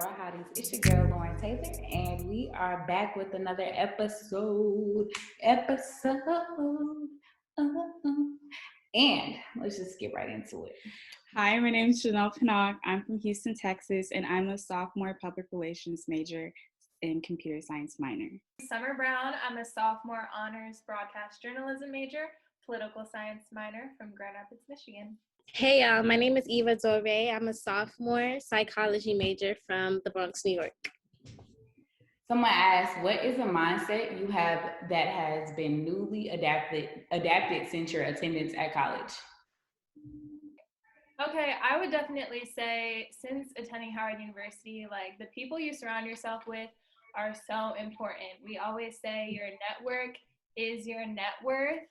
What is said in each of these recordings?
our Hotties. It's your girl Lauren Taylor, and we are back with another episode. Uh, and let's just get right into it. Hi, my name is Janelle Pinnock. I'm from Houston, Texas, and I'm a sophomore public relations major and computer science minor. Summer Brown. I'm a sophomore honors broadcast journalism major, political science minor from Grand Rapids, Michigan. Hey, y'all. My name is Eva Dore. I'm a sophomore psychology major from the Bronx, New York. Someone asked, what is a mindset you have that has been newly adapted since your attendance at college? Okay, I would definitely say since attending Howard University, like the people you surround yourself with are so important. We always say your network is your net worth.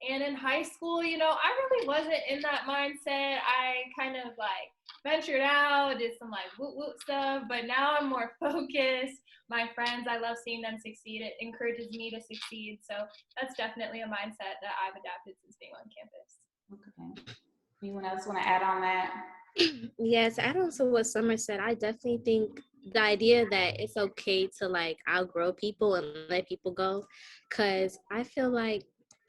And in high school, I really wasn't in that mindset. I kind of like ventured out, did some like whoop stuff, but now I'm more focused. My friends, I love seeing them succeed. It encourages me to succeed. So that's definitely a mindset that I've adapted since being on campus. Okay. Anyone else want to add on that? Yes, add on to what Summer said, I definitely think the idea that it's okay to like outgrow people and let people go, because I feel like,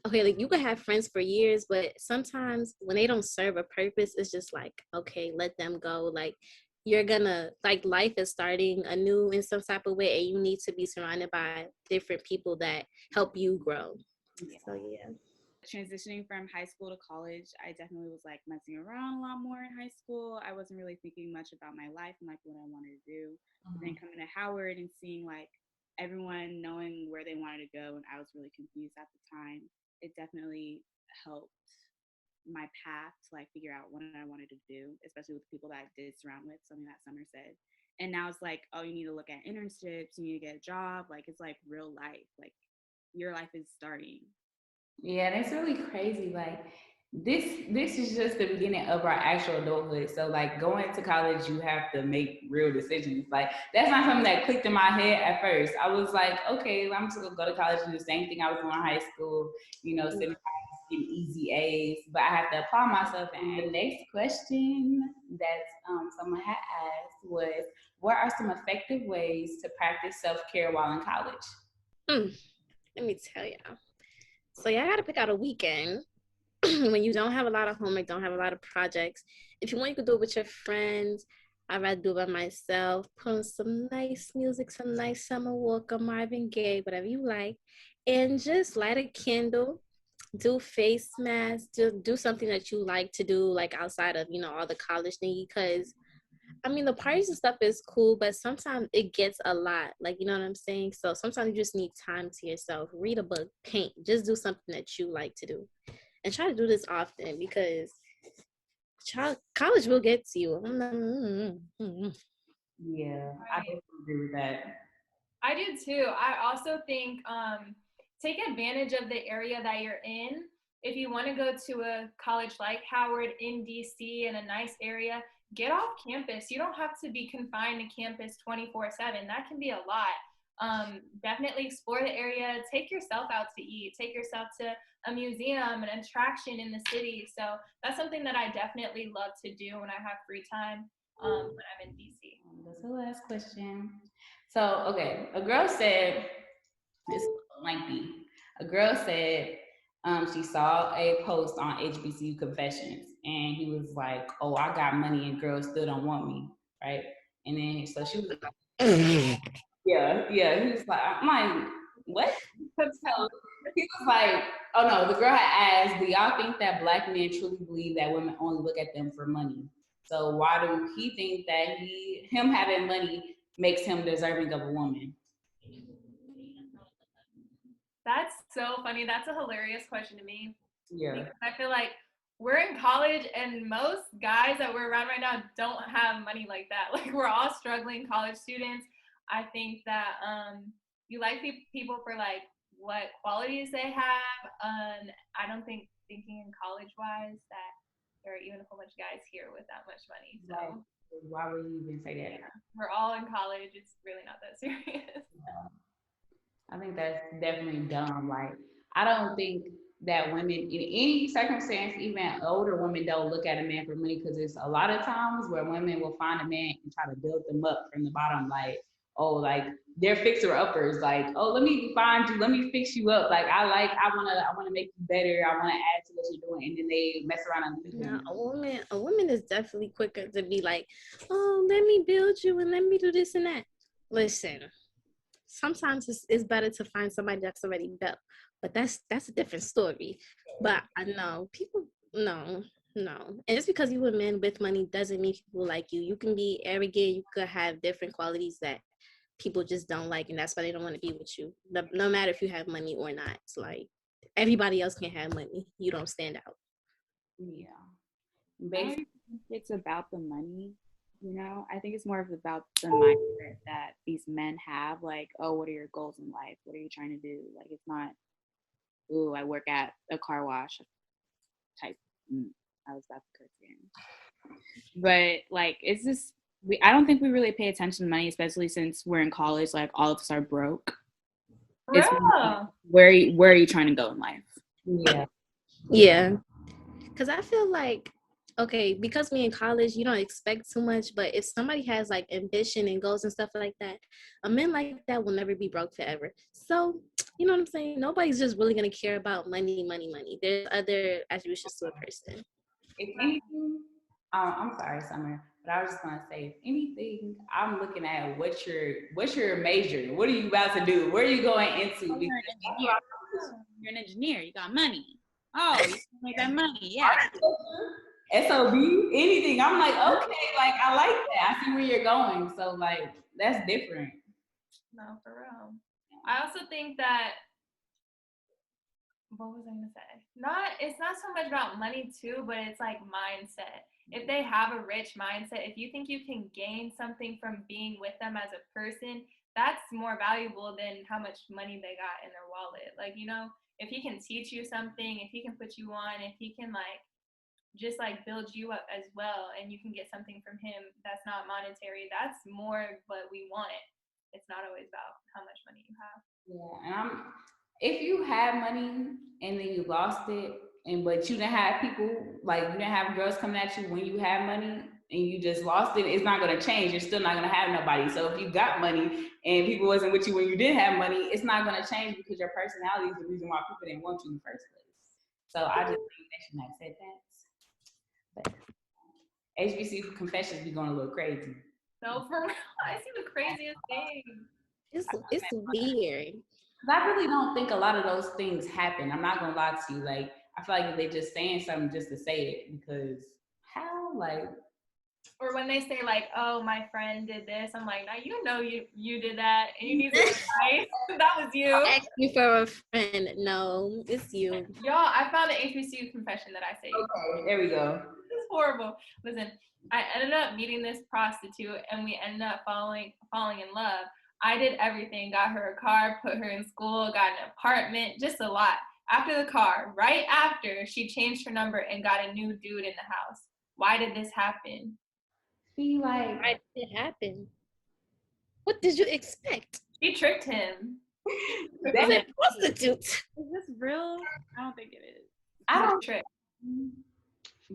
okay, like you could have friends for years, but sometimes when they don't serve a purpose, it's just like, okay, let them go. Like you're gonna, like life is starting anew in some type of way, and you need to be surrounded by different people that help you grow. Yeah. So yeah. Transitioning from high school to college, I definitely was like messing around a lot more in high school. I wasn't really thinking much about my life and like what I wanted to do. But then coming to Howard and seeing like everyone knowing where they wanted to go, and I was really confused at the time, it definitely helped my path to like figure out what I wanted to do, especially with the people that I did surround with, something that Summer said. And now it's like, oh, you need to look at internships, you need to get a job. Like it's like real life. Like your life is starting. Yeah, that's really crazy. Like this is just the beginning of our actual adulthood. So like going to college, you have to make real decisions. Like that's not something that clicked in my head at first. I was like, okay, I'm just gonna go to college and do the same thing I was doing in high school. Sitting in easy A's, but I have to apply myself. And the next question that someone had asked was, what are some effective ways to practice self-care while in college? Let me tell y'all. So y'all gotta pick out a weekend when you don't have a lot of homework, don't have a lot of projects. If you want, you could do it with your friends. I'd rather do it by myself. Put on some nice music, some nice Summer Walker, Marvin Gaye, whatever you like, and just light a candle, do face masks, do something that you like to do, like outside of all the college thingy. Because I mean, the parties and stuff is cool, but sometimes it gets a lot. Like, you know what I'm saying? So sometimes you just need time to yourself. Read a book, paint, just do something that you like to do. And try to do this often, because college will get to you. Yeah, I definitely agree with that. I do too. I also think take advantage of the area that you're in. If you want to go to a college like Howard in DC in a nice area, get off campus. You don't have to be confined to campus 24/7. That can be a lot. Definitely explore the area. Take yourself out to eat. Take yourself to a museum, an attraction in the city. So that's something that I definitely love to do when I have free time when I'm in DC. That's the last question. So, okay, a girl said, it's lengthy. A girl said she saw a post on HBCU Confessions, and he was like, "Oh, I got money, and girls still don't want me, right?" And then so she was like, "Yeah." He was like, "I'm like, what?" So he was like, "Oh no." The girl had asked, "Do y'all think that Black men truly believe that women only look at them for money? So why do he think that him having money makes him deserving of a woman?" That's so funny. That's a hilarious question to me. Yeah. Because I feel like we're in college and most guys that we're around right now don't have money like that. Like we're all struggling college students. I think that you like people for like what qualities they have. I don't think thinking in college wise that there are even a whole bunch of guys here with that much money. So Like, why would you even say that? yeah, we're all in college. It's really not that serious. I think that's definitely dumb. Like, I don't think that women in any circumstance, even older women, don't look at a man for money because it's a lot of times where women will find a man and try to build them up from the bottom, like, oh, like they're fixer uppers, like, oh, let me find you, let me fix you up, like I wanna make you better, I wanna add to what you're doing, and then they mess around and leave Now, them. a woman is definitely quicker to be like, oh, let me build you and let me do this and that. Listen, sometimes it's better to find somebody that's already built, but that's a different story. But I know people, no, and just because you a man with money doesn't mean people like you. You can be arrogant, you could have different qualities that people just don't like, and that's why they don't want to be with you, no matter if you have money or not. It's like everybody else can have money, you don't stand out. Yeah, I don't basically. think it's about the money, I think it's more of about the mindset that these men have. Like, oh, what are your goals in life? What are you trying to do? Like, it's not, ooh, I work at a car wash type. I was about to curse again. But like, it's just I don't think we really pay attention to money, especially since we're in college. Like, all of us are broke. It's Bro. where are you trying to go in life? Yeah. Yeah, because I feel like, okay, because we in college, you don't expect too much, but if somebody has like ambition and goals and stuff like that, a man like that will never be broke forever. So, you know what I'm saying? Nobody's just really gonna care about money, money, money. There's other attributions to a person. If anything, I'm sorry, Summer, but I was just gonna say, if anything, I'm looking at what's your major? What are you about to do? Where are you going into? Oh, you're Because an engineer. You're an engineer. You got money. Oh, you can make that money. Yeah. SOB, anything. I'm like, okay, like I like that. I see where you're going. So like that's different. No, for real. I also think that, what was I gonna say? It's not so much about money too, but it's like mindset. If they have a rich mindset, if you think you can gain something from being with them as a person, that's more valuable than how much money they got in their wallet. Like, if he can teach you something, if he can put you on, if he can like just like build you up as well, and you can get something from him that's not monetary, that's more what we want. It's not always about how much money you have. Yeah, and if you have money and then you lost it, and but you didn't have people, like you didn't have girls coming at you when you had money and you just lost it, it's not gonna change. You're still not gonna have nobody. So if you got money and people wasn't with you when you did have money, it's not gonna change because your personality is the reason why people didn't want you in the first place. So I just think they should not have said that. But HBC confessions be going a little crazy. No, for real. I see the craziest things. It's weird. I really don't think a lot of those things happen. I'm not gonna lie to you. Like, I feel like they're just saying something just to say it because how? Like, Or when they say like, "Oh, my friend did this," I'm like, "Now you did that, and you need some advice." That was you. Ask me for a friend. No, it's you. Y'all, I found an HBCU confession that I say. okay, there we go. This is horrible. Listen, I ended up meeting this prostitute, and we ended up falling in love. I did everything. Got her a car, put her in school, got an apartment, just a lot. After the car, right after, she changed her number and got a new dude in the house. Why did this happen? See, like, Why did it happen? What did you expect? She tricked him. That's a prostitute. Is this real? I don't think it is. I don't. Trick.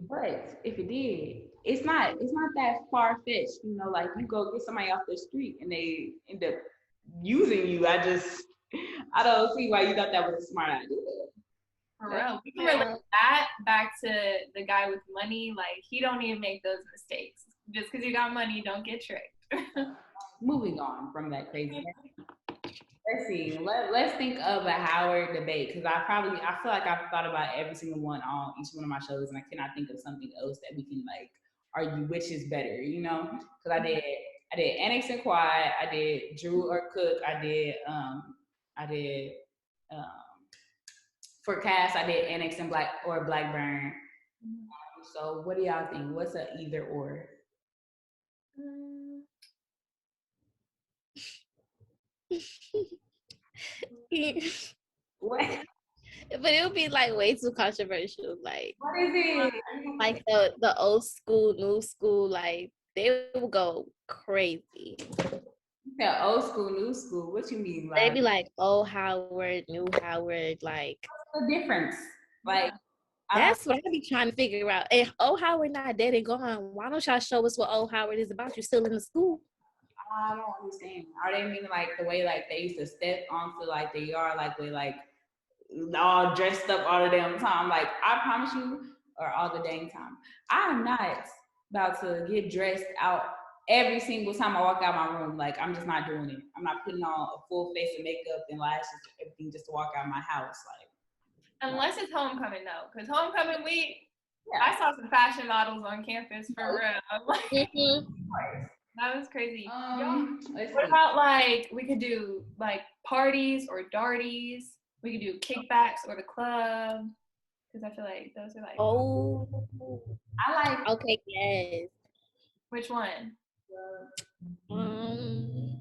But if it did, it's not that far fetched. You know, like you go get somebody off the street and they end up using you. I don't see why you thought that was a smart idea. For real. We can relate that back to the guy with money. Like, he don't even make those mistakes. Just because you got money, don't get tricked. Moving on from that crazy. Let's see. Let's think of a Howard debate because I feel like I've thought about every single one on each one of my shows, and I cannot think of something else that we can like argue which is better. You know, because I did Annex and Quad, I did Drew or Cook, I did um, for Cass, I did Annex and Blackburn. So what do y'all think? What's a either or? What? But it would be like way too controversial. Like, What is it? like the old school, new school, like they will go crazy. Yeah, old school, new school. What you mean? They Like, be like, old Howard, new Howard. Like, what's the difference? Like, Yeah. I don't. that's what I be trying to figure out. If old Howard not dead and gone, why don't y'all show us what old Howard is about? You're still in the school. I don't understand. Are they meaning like the way like they used to step onto like the yard, like they like all dressed up all the damn time? Like I promise you, or all the dang time. I am not about to get dressed out every single time I walk out my room. Like I'm just not doing it. I'm not putting on a full face of makeup and lashes and everything just to walk out my house. Like Unless it's homecoming though, because homecoming week, yeah. I saw some fashion models on campus for real. Like, Mm-hmm. that was crazy. Let's What see. about like we could do like parties or darties? We could do kickbacks or the club because I feel like those are like Oh, I like okay, yes. which one? Um,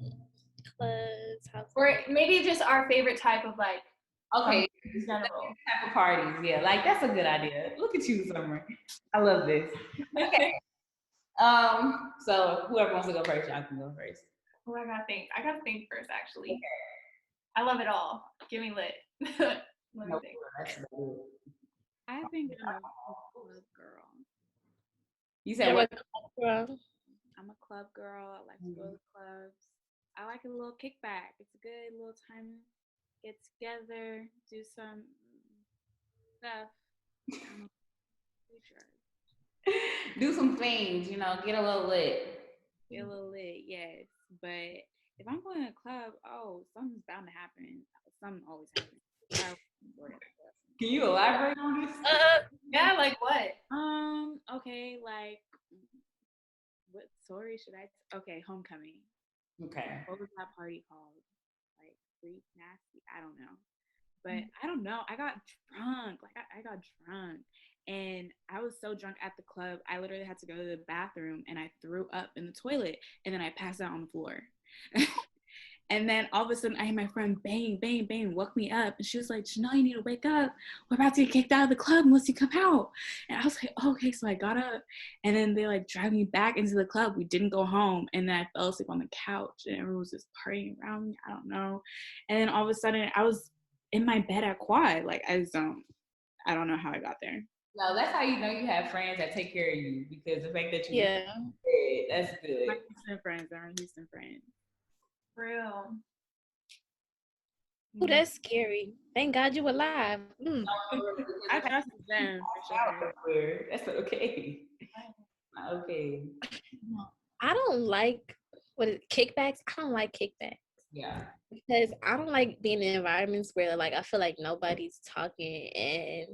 clubs, house Or party. maybe just our favorite type of like okay. in general. Type of parties, yeah, like that's a good idea. Look at you, Summer. I love this. Okay. So whoever wants to go first, y'all can go first. Oh, I gotta think. I gotta think first actually. I love it all. Give me lit. Let me No, think. that's about it. I think I'm a club girl. You said You're what? a club girl. I'm a club girl. I like to go to clubs. I like a little kickback. It's a good little time to get together, do some stuff. I'm a future. Do some things, get a little lit. Get a little lit, yes. But if I'm going to a club, oh, something's bound to happen. Something always happens. I enjoy it. Can you elaborate on this? Yeah, like what? Okay, like what story should I? Okay, homecoming. Okay. What was that party called? Like freak nasty? I don't know. But I don't know. I got drunk. Like I got drunk. And I was so drunk at the club, I literally had to go to the bathroom and I threw up in the toilet and then I passed out on the floor. And then all of a sudden I hear my friend bang, bang, bang, woke me up. And she was like, Janelle, you need to wake up. We're about to get kicked out of the club unless you come out. And I was like, oh, okay. So I got up and then they like dragged me back into the club. We didn't go home. And then I fell asleep on the couch and everyone was just partying around me. I don't know. And then all of a sudden I was in my bed at quad. Like I don't know how I got there. No, that's how you know you have friends that take care of you because the fact that you Yeah. that's good. My Houston friends are Houston friends. For real. Oh, that's scary. Thank God you alive. I trusted them for sure. That's okay. Okay. I don't like kickbacks. I don't like kickbacks Yeah. because I don't like being in environments where like I feel like nobody's talking and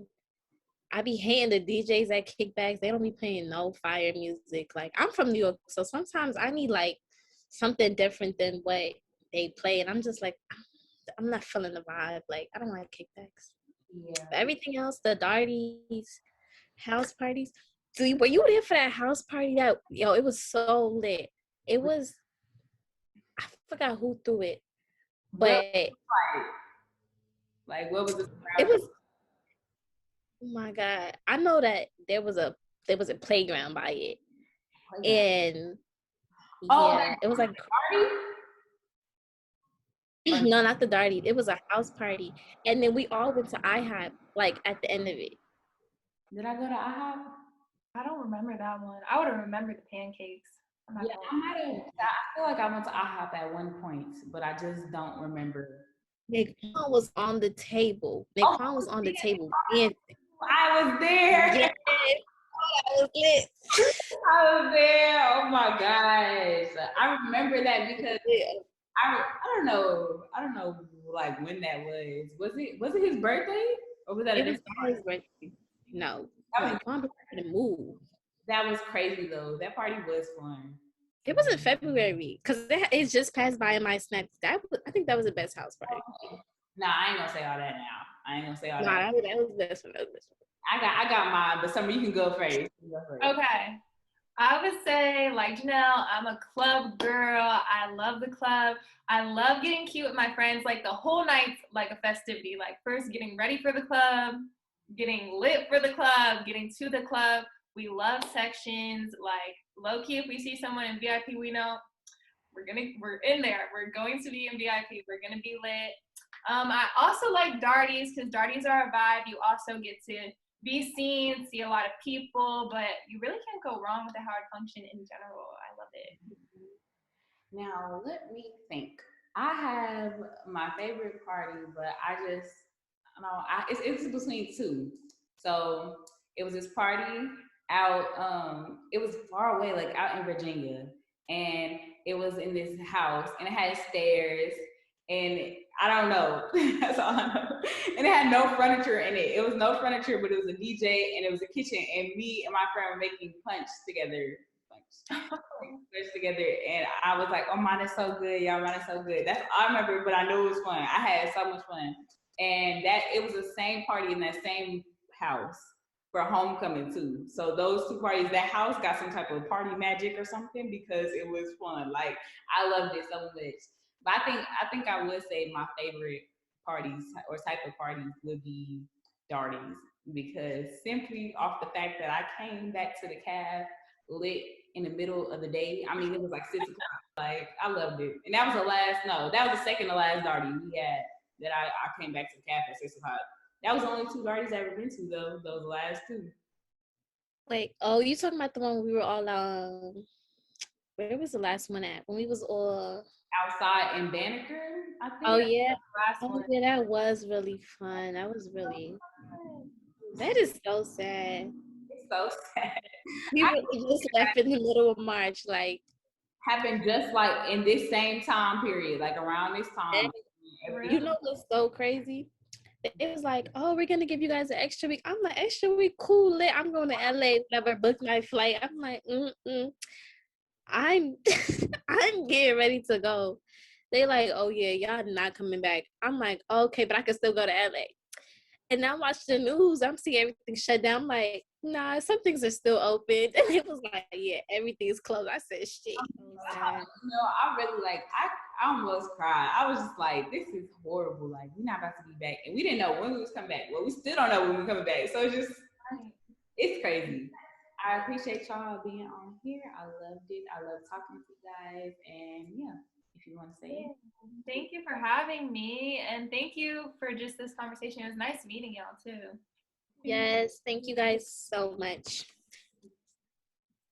I be hating the DJs at kickbacks. They don't be playing no fire music. Like I'm from New York, so sometimes I need like something different than what they play, and I'm just like, I'm not feeling the vibe. Like I don't like kickbacks. Yeah. But everything else, the darties, house parties. Were you there for that house party? It was so lit. It was. I forgot who threw it, but Like what was it? it was. Oh my God! I know that there was a playground by it, and yeah, it was like party? no, not the darty. It was a house party, and then we all went to IHOP like at the end of it. Did I go to IHOP? I don't remember that one. I would have remembered the pancakes. Yeah, I might have. I feel like I went to IHOP at one point, but I just don't remember. Naquan was on the table. Naquan was on the table. And I was there. yes, I was lit. I was there. Oh my gosh. I remember that because I don't know. I don't know like when that was. Was it his birthday? Or was that It was not his birthday. No. Naquan was trying to move. That was crazy though. That party was fun. It was in February because it just passed by in my snaps. I think that was the best house party. Nah, I ain't gonna say all that now. I ain't gonna say all Nah, that. that was the best one. I got mine, but Summer, you can go first. Okay. I would say, like Janelle, I'm a club girl. I love the club. I love getting cute with my friends. Like the whole night's like a festivity. Like first getting ready for the club, getting lit for the club, getting to the club. We love sections. Like low key, if we see someone in VIP, we know we're in there. We're going to be in VIP. We're gonna be lit. I also like Darties because Darties are a vibe. You also get to be seen, see a lot of people, but you really can't go wrong with the Howard function in general. I love it. Now let me think. I have my favorite party, but it's between two. So it was this party out. It was far away, like out in Virginia, and it was in this house, and it had stairs, and I don't know. That's all I know. And it had no furniture in it. It was no furniture, but it was a DJ and it was a kitchen, and me and my friend were making punch together. Punch together, and I was like, "Oh, mine is so good, y'all. Mine is so good." That's all I remember, but I knew it was fun. I had so much fun, and that it was the same party in that same house for homecoming too. So those two parties, that house got some type of party magic or something because it was fun. Like I loved it so much. But I think I would say my favorite parties or type of parties would be Darties because simply off the fact that I came back to the cab lit in the middle of the day. I mean, it was like 6 o'clock. Like I loved it, and that was the last. No, that was the second to last Darty we had that I came back to the cab at 6 o'clock. That was the only two Darties I ever been to though. Those last two. Like, oh, you talking about the one we were all where was the last one at? When we was all Outside in Banneker, I think. oh yeah. Last Oh one. yeah, that was really fun. That is so sad. It's so sad. We I really just left in the middle of March, like happened just like in this same time period, like around this time. you know what's so crazy? It was like, oh, we're gonna give you guys an extra week. I'm like, extra week, cool, lit. I'm going to LA, never booked my flight. I'm like, I'm I'm getting ready to go. They like, oh yeah, y'all not coming back. I'm like, okay, but I can still go to LA. And I watch the news. I'm seeing everything shut down. I'm like, nah, some things are still open. And it was like, yeah, everything's closed. I said, shit. I really I almost cried. I was just like, this is horrible. Like, we're not about to be back. And we didn't know when we was coming back. Well, we still don't know when we're coming back. So it's crazy. I appreciate y'all being on here. I loved it. I love talking to you guys. And yeah, if you want to say it. Thank you for having me, and thank you for just this conversation. It was nice meeting y'all too. Yes, thank you guys so much.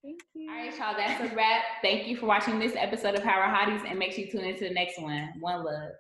Thank you. All right, y'all. That's a wrap. Thank you for watching this episode of Power Hotties, and make sure you tune into the next one. One love.